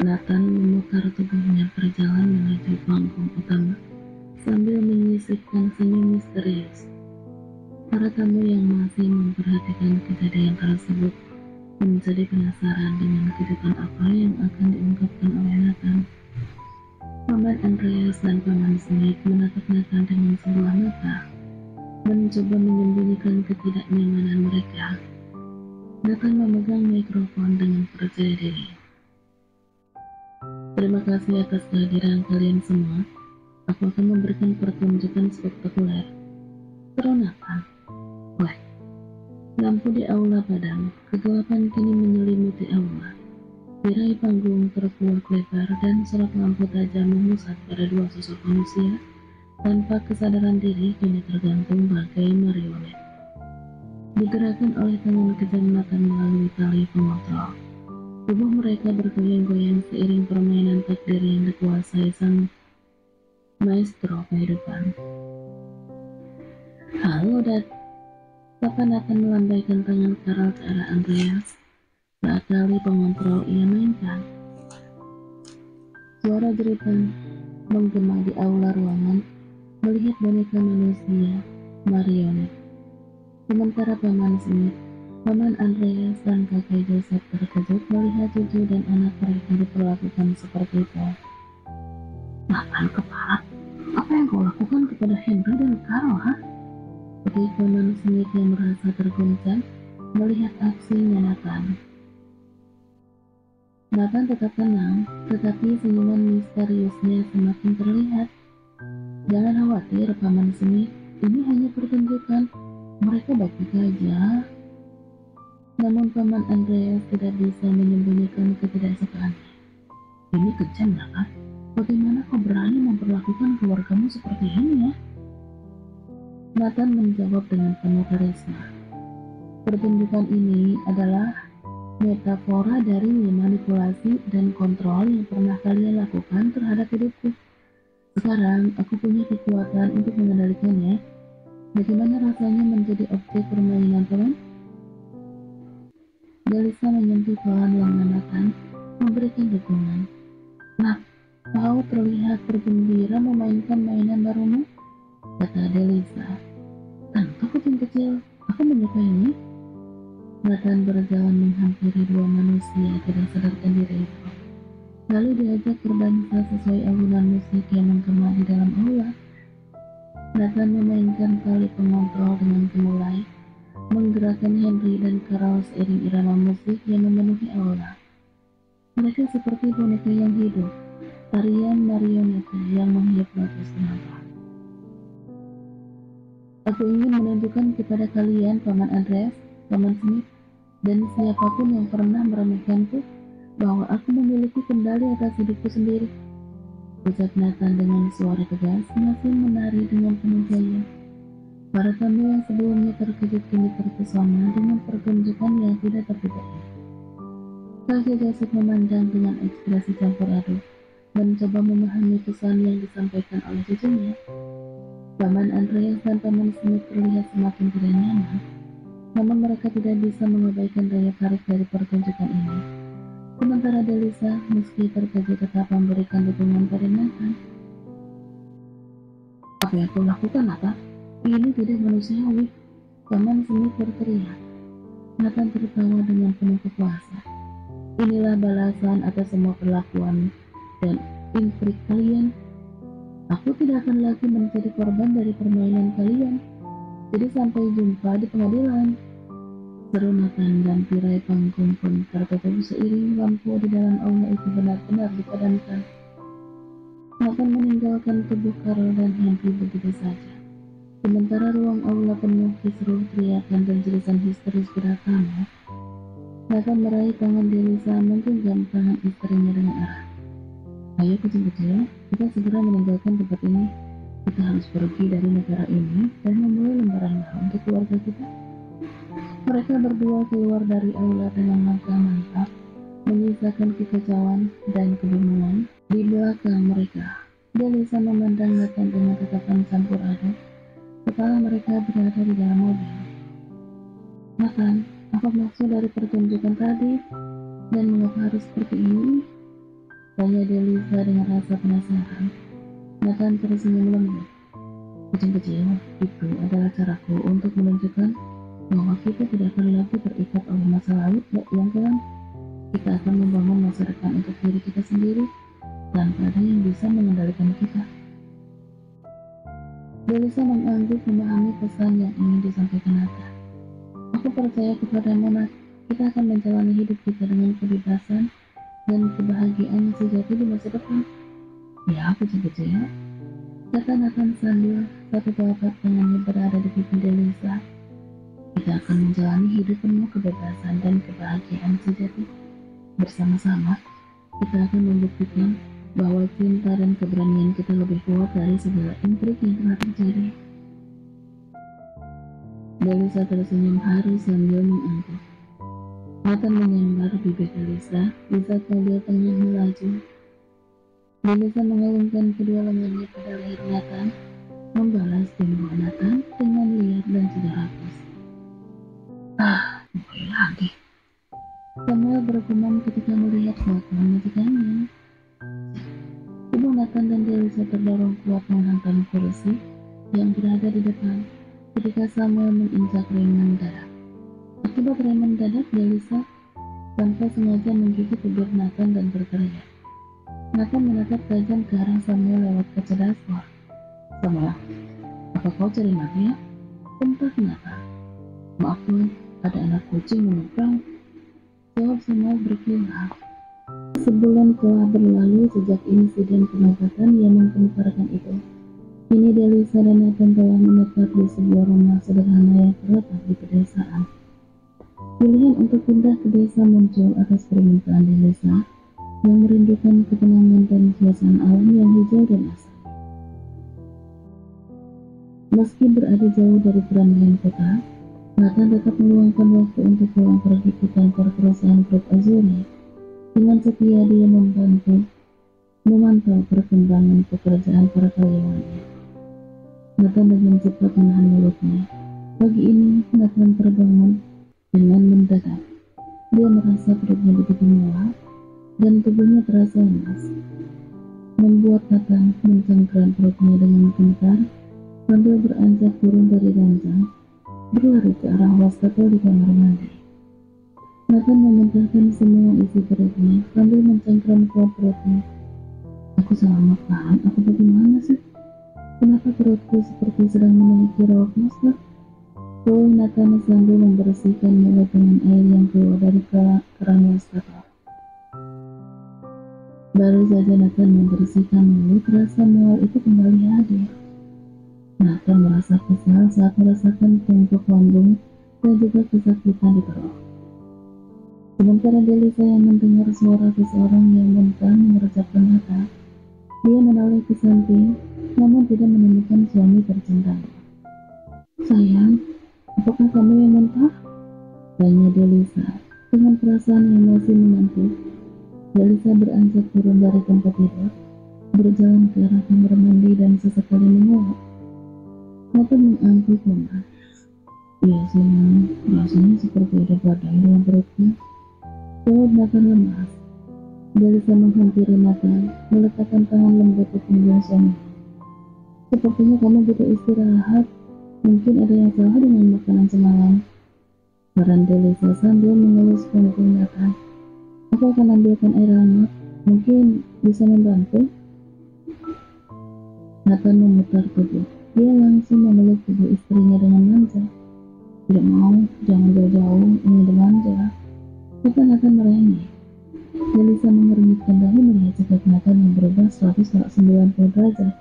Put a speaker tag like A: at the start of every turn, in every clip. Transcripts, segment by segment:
A: Nathan memutar tubuhnya berjalan menuju panggung utama sambil menyisipkan senyum misterius. Para tamu yang masih memperhatikan kejadian tersebut menjadi penasaran dengan kejutan apa yang akan diungkapkan oleh Nathan. Paman Andreas dan Paman Smith menatap Nathan dengan sebelah mata, mencoba menyembunyikan ketidaknyamanan mereka. Nathan memegang mikrofon dengan percaya diri. Terima kasih atas kehadiran kalian semua. Aku akan memberikan pertunjukan spektakuler. Seru Nathan. Wah, lampu di aula padam, kegelapan kini menyelimuti aula. Tirai panggung terkuak lebar dan sorot lampu tajam memusat pada dua sosok manusia tanpa kesadaran diri kini tergantung bagai marionet. Digerakkan oleh tangan kejam Nathan melalui tali pengontrol. Tubuh mereka bergoyang-goyang seiring permainan takdir yang dikuasai sang maestro kehidupan. Halo, Dad. Papa Nathan melambaikan tangan Carol ke arah Andreas saat tali pengontrol ia mainkan. Suara jeritan menggema di aula ruangan melihat boneka manusia marionet. Sementara Paman Smith, Paman Andreas, dan kakek Joseph terkejut melihat cucu dan anak mereka diperlakukan seperti itu. Nathan kepala, apa yang kau lakukan kepada Henry dan Carol, ha? Seperti Paman Smith yang merasa terguncang melihat aksinya Nathan. Nathan tetap tenang, tetapi senyuman misteriusnya semakin terlihat. Jangan khawatir, Paman Smith, ini hanya pertunjukan. Mereka baik-baik aja. Namun Paman Andreas tidak bisa menyembunyikan ketidaksukaannya. Ini kejam, Nathan. Bagaimana kau berani memperlakukan keluargamu seperti ini, ya? Nathan menjawab dengan penuh karisma. Pertunjukan ini adalah metafora dari manipulasi dan kontrol yang pernah kalian lakukan terhadap hidupku. Sekarang aku punya kekuatan untuk mengendalikannya. Bagaimana rasanya menjadi objek permainan, teman? Delisa menyentuh pelan lengan Nathan, memberikan dukungan. Nah, kau terlihat bergembira memainkan mainan barumu, kata Delisa. Tentu kucing kecil, aku menyukainya. Nathan berjalan menghampiri dua manusia tidak sadarkan diri itu. Lalu diajak berdansa sesuai alunan musik yang menggema di dalam aula. Nathan memainkan tali pengontrol dengan gemulai, menggerakkan Henry dan Carol seiring irama musik yang memenuhi aula. Mereka seperti boneka yang hidup, tarian marionet yang menghipnotis penonton. Aku ingin menunjukkan kepada kalian, Paman Andreas, Paman Smith, dan siapapun yang pernah meremehkanku, bahwa aku memiliki kendali atas hidupku sendiri, ucap Nathan dengan suara tegas, masih menari dengan penuh gaya. Para tamu yang sebelumnya terkejut kini terpesona dengan pertunjukan yang tidak terduga ini. Kakek Joseph memandang dengan ekspresi campur aduk, mencoba memahami pesan yang disampaikan oleh cucunya. Paman Andreas dan Paman Smith terlihat semakin tidak nyaman, namun mereka tidak bisa mengabaikan daya tarik dari pertunjukan ini. Sementara Delisa, meski terkejut, tetap memberikan dukungan pada Nathan. Apa yang kau lakukan, Nathan? Ini tidak manusiawi, Paman Smith berteriak. Nathan tertawa dengan penuh kepuasan. Inilah balasan atas semua perlakuan dan intrik kalian. Aku tidak akan lagi menjadi korban dari permainan kalian. Jadi sampai jumpa di pengadilan. Seru Nathan dan tirai panggung pun tertutup seiring lampu di dalam aula itu benar-benar dipadamkan. Nathan meninggalkan tubuh Carol dan Henry begitu saja. Sementara ruang aula penuh kisruh teriakan dan jeritan histeris para tamu, Nathan meraih tangan Delisa menggenggam tangan istrinya dengan erat. Ayo kucing kecil, kita segera meninggalkan tempat ini. Kita harus pergi dari negara ini dan memulai lembaran baru untuk keluarga kita. Mereka berdua keluar dari aula dengan langkah mantap, menyisakan kekacauan dan kebingungan di belakang mereka. Delisa memandang Nathan dengan tatapan campur aduk. Kepala mereka berada di dalam mobil. Nathan, apa maksud dari pertunjukan tadi? Dan mengapa harus seperti ini? Tanya Delisa dengan rasa penasaran. Nathan tersenyum lembut. Kucing kecil, itu adalah caraku untuk menunjukkan bahwa kita tidak akan lagi terikat oleh masa lalu yang kelam. Kita akan membangun masa depan untuk diri kita sendiri tanpa ada yang bisa mengendalikan kita. Delisa mengangguk memahami pesan yang ingin disampaikan Nathan. Aku percaya kepadamu, Nat. Kita akan menjalani hidup kita dengan kebebasan dan kebahagiaan sejati di masa depan. Ya, kucing kecil, kata Nathan sambil satu telapak tangannya berada di pipi Delisa. Kita akan menjalani hidup penuh kebebasan dan kebahagiaan sejati. Bersama-sama, kita akan membuktikan bahwa cinta dan keberanian kita lebih kuat dari segala intrik yang telah terjadi. Delisa tersenyum haru sambil mengangguk. Nathan menyambar bibir Delisa di saat mobil tengah melaju. Delisa mengalungkan kedua lengannya pada leher Nathan, membalas timbul Nathan dengan liar dan tidak hapus. Mulai lagi. Samuel bergumam ketika melihat kelakuan majikannya. Tubuh Nathan dan Delisa terdorong kuat menghantam kursi yang berada di depan ketika Samuel menginjak rem mendadak. Akibat rem mendadak, Delisa tanpa sengaja menggigit bibir Nathan dan berteriak. Nathan menatap tajam ke arah Samuel lewat kaca dashboard. Samuel, apa kau cari mati ya? Bentak Nathan. Maaf tuan, ada anak kucing menyeberang, jawab Samuel berkilau. Sebulan telah berlalu sejak insiden pengobatan yang menggemparkan itu. Kini Delisa dan Nathan telah menetap di sebuah rumah sederhana yang terletak di pedesaan. Pilihan untuk pindah ke desa muncul atas permintaan Delisa yang merindukan ketenangan dan suasana alam yang hijau dan asri. Meski berada jauh dari keramaian kota, Nathan tetap meluangkan waktu untuk pulang pergi ke kantor perusahaan Grup Azuri. Dengan setia dia memantau perkembangan pekerjaan para karyawannya. Nathan dengan cepat menahan mulutnya. Pagi ini Nathan terbangun dengan mendadak. Dia merasa perutnya begitu mual dan tubuhnya terasa lemas, membuat Nathan mencengkeram perutnya dengan gentar sambil beranjak turun dari ranjang, berlari ke arah wastafel di kamar mandi. Nathan memuntahkan semua isi perutnya sambil mencengkeram kuat perutnya. Aku salah makan, aku bagaimana sih? Kenapa perutku seperti sedang memiliki rawat monster? Tuh Nathan sambil membersihkan mulut dengan air yang keluar dari keran wastafel. Baru saja Nathan membersihkan mulut, rasa mual itu kembali hadir. Nathan merasa kesal saat merasakan tumpuk lambung dan juga kesakitan di perut. Sementara Delisa yang mendengar suara seseorang yang muntah mengerjapkan mata, dia menoleh ke samping, namun tidak menemukan suami tercintanya. Sayang, apakah kamu yang muntah? Tanya Delisa dengan perasaan yang masih menanti. Delisa beranjak turun dari tempat tidur, berjalan ke arah kamar mandi dan sesekali menguap. Nathan mengangguk lemah. Biasanya seperti ada badai dalam perutnya. Jawab Nathan lemas. Delisa menghampiri Nathan, meletakkan tangan lembut di punggung suami. Sepertinya kamu butuh istirahat. Mungkin ada yang salah dengan makanan semalam. Saran Delisa sambil mengelus punggung Nathan. Aku akan ambilkan air hangat. Mungkin bisa membantu. Nathan memutar tubuh. Dia langsung memeluk tubuh istrinya dengan manja. Tidak mau, jangan jauh-jauh, ingin dimanja. Kata Nathan merengek. Delisa mengernyitkan dahi melihat sikap Nathan yang berubah 190 derajat.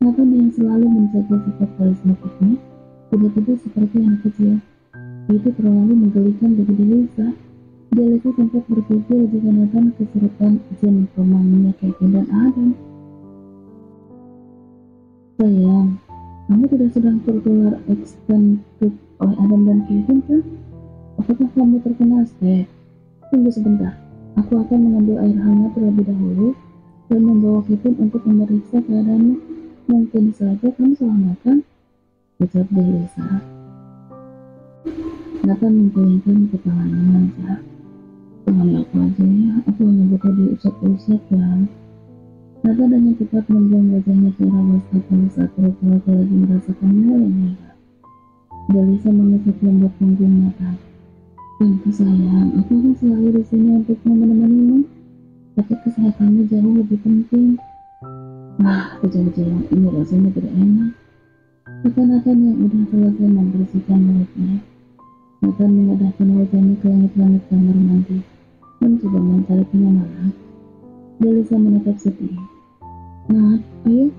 A: Nathan yang selalu menjaga sikap karismatiknya, tiba-tiba seperti anak kecil. Itu terlalu menggelikan bagi Delisa. Delisa sempat berpikir jika Nathan kesurupan gentleman-nya Kevin dan Adam. Sayang, kamu tidak sedang tertular ekstentif oleh Adam dan Kevin kan? Apakah kamu terkena stek? Tunggu sebentar, aku akan mengambil air hangat terlebih dahulu dan membawa Kevin untuk memeriksa keadaanmu. Mungkin saja kamu salah makan, ucap Delisa. Nathan menggelengkan kepalanya manja. tangannya aku aja ya, aku hanya butuh diusap-usap ya. Nathan dengan cepat membuang wajahnya ke arah wastafel saat perut lagi merasakan mulai. Delisa mengusap lembut punggung Nathan. Tentu sayang, aku akan selalu di sini untuk menemanimu, tapi kesehatanmu jauh lebih penting. Nah, kejang-kejang ini rasanya tidak enak. Kata Nathan yang udah selesai membersihkan mulutnya. Nathan mengadahkan wajahnya ke langit-langit kamar mandi, mencoba mencari kenyamanan. Delisa menatap sedih. Nah, ayo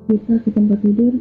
A: kita ke tempat tidur.